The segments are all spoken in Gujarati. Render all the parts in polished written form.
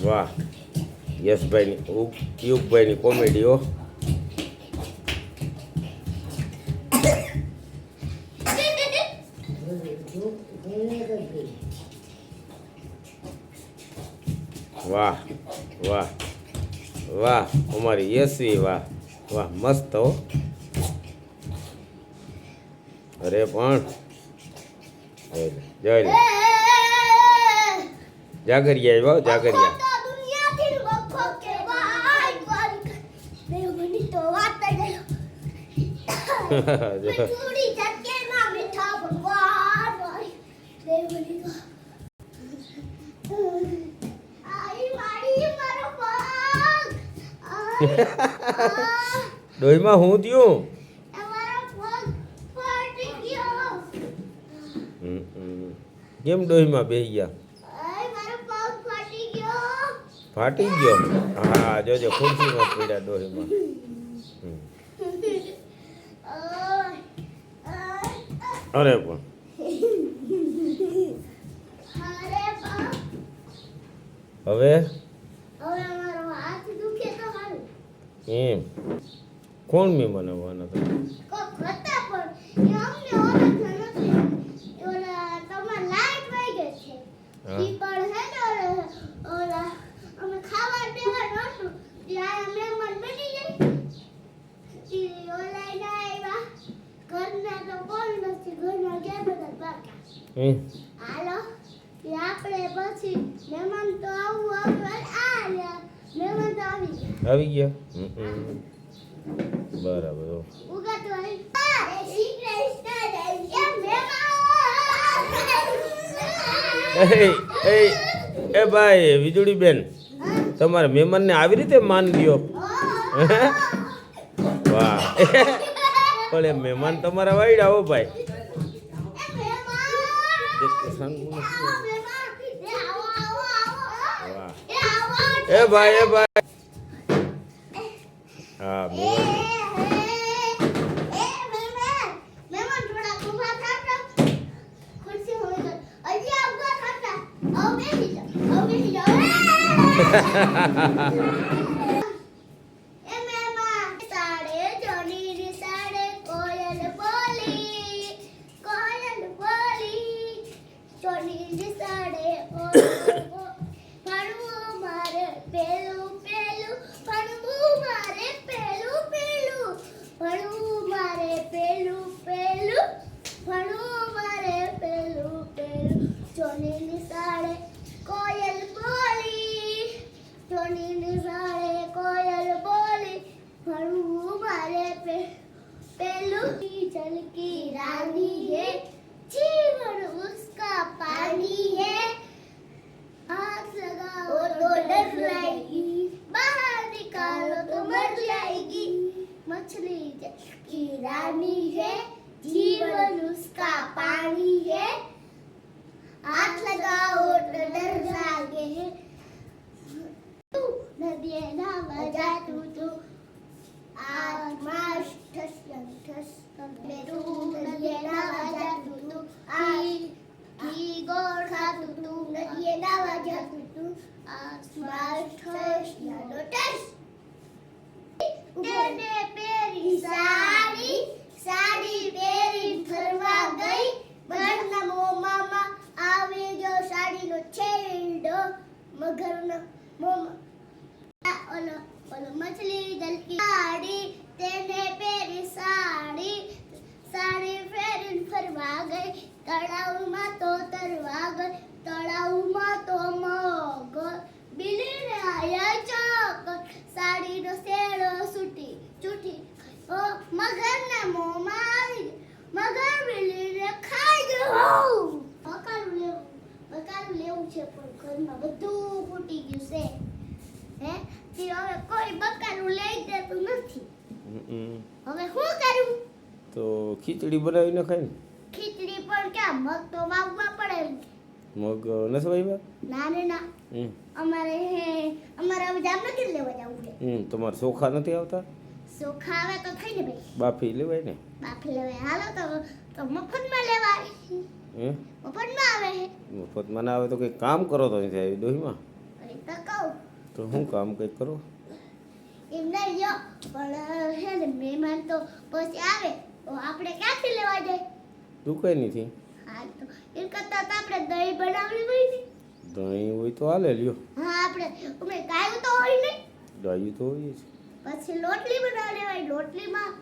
વાહ યશભાઈની યુગભાઈની કોમેડી હો. વાહ વાહ વાહ અમારી યશવી વાહ વાહ મસ્ત હો. અરે પણ જય જાગરિયા આવ્યા જાગરિયા. ડોહીમાં હું થયું? કેમ ડોહીમાં બેસી ગયા? ફાટી ગયો? હા જોજો ખુરશીમાં પડ્યા ડોહીમાં. અરે પણ હવે એમ કોણ મહેમાન આવવાના હતા? આવી ગયા બરાબર. એ ભાઈ વીજળી બેન તમારે મહેમાનને આવી રીતે માન દો. વાહ પણ એ મહેમાન તમારા વાયડા હો ભાઈ. એ ભાઈ એ ભાઈ હા मछली की रानी है जीवन उसका पानी है हाथ लगाओ तो डर जागे नदिये ना बजा तू आसमान ठस ठस ले तू नदिये ना बजा तू की गोड़ खा तू नदिये ना बजा तू आसमान ठस नो ठस तेने पेरी साड़ी साड़ी पेरी फरवा गई बरना मोमा आवे जो साड़ी नो छेड़ो मगर न मोमा ओलो ओलो मछली जल की साड़ी तेने पेरी साड़ी साड़ी फेरी फरवा गई तड़ाऊ में तो तरवा गई तड़ाऊ में तो मगर बिली ने आया चौक साड़ी नो सेड़ो सुटी चूटी ओ मगर ने मोमा આવી મગર બિલીને ખાઈ ગયો. બકાલું લેવું છે પણ ઘરમાં બધું ફૂટી ગયું છે. હે તે હવે કોઈ બકાલું લઈ દેતું નથી. હવે શું કરું? તો ખીચડી બનાવી નખાય ને. ખીચડી પણ ક્યાં મગ તો વાવવા પડે. મગ નથી વાવ્યા? ના રે ના અમારે હવે જામનગર લેવા જવું છે. તમારે ચોખા નથી આવતા? ચોખા આવે તો થઈ ને ભાઈ. બાફી લેવાય ને. બાફી લેવાય હાલો તો મફતમાં લેવાય. મફતમાં આવે છે. મફતમાં ના આવે તો કંઈ કામ કરો તો નહીં થાય ડોહીમાં. તો કહું તો શું કામ કંઈક કરો? એમ નહીં જો પણ હે ને મહેમાન તો પછી આવે તો આપણે ક્યાંથી લેવા જાય? દુકાનેથી. હા તો એ કરતાં તો આપણે દહીં બનાવવી હોય ને. દહીં હોય તો હાલે લ્યો. હા આપણે અમે કાયું તો હોય નહીં. દહીં તો હોય જ. પછી રોટલી બનાવી લેવાય. રોટલીમાં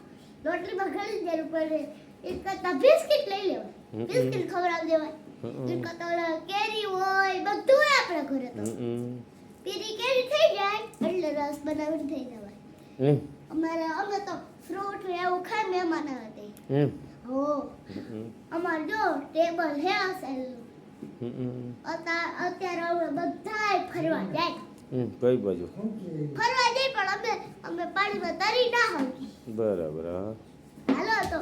ઘણી જરૂર પડે. એ કરતાં બિસ્કિટ લઈ લેવાય. બિસ્કિટ ખવડાવી દેવાય. એ કરતાં ઓલા કેરી હોય બધું હોય આપણા ઘરે તો. પીરી કેરી થઈ જાય એટલે રસ બનાવીને થઈ જવાય. અમે તો ફ્રૂટ ને એવું ખાઈ મહેમાન આવે તે. હો અમાર જો ટેબલ હે અસેલું. અત્યારે હવે બધાય ફરવા જાય. કઈ બાજુ? ફરવા જાય પણ અમે પાણીમાં તરી ના હોય. બરાબર. હા હાલો તો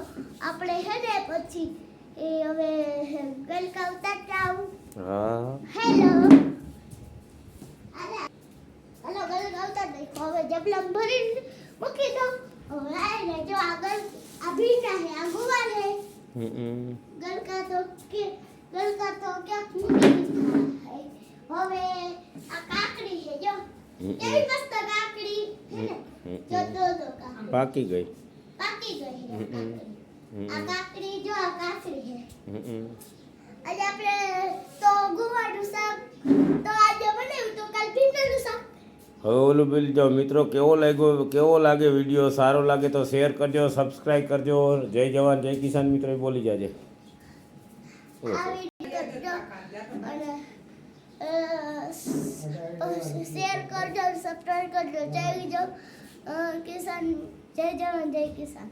આપણે હે ને પછી એ હવે ગલકા ઉતારતા આવું. હા હેલો હાલો ગલકા ઉતાર દઈ. હવે જબલમ ભરીને મૂકી દો. હવે આને જો આગળ આ ભીંડા હે આ ગુવાર હે. ગલકા તો ક્યાંક મૂકી દીધા. હવે આ કાકડી છે જો કેવી મસ્ત કાકડી હે ને. જો પાકી ગઈ. પાકી ગઈ છે આ કાકડી જો આ કાકડી છે. આજે આપણે તો ગુવારનું શાક તો આજે બનાવ્યું તો કાલ ભીંડાનું શાક. હવે ઓલું બોલી જાઓ મિત્રો, કેવો લાગે વિડીયો? સારો લાગે તો શેર કરજો, સબસ્ક્રાઈબ કરજો. જય જવાન જય કિસાન મિત્રો બોલી જાજે. આ વિડીયો કરજો અને શેર કરજો, સબસ્ક્રાઇબ કરજો. જય કિસાન, જય જવાન જય કિસાન.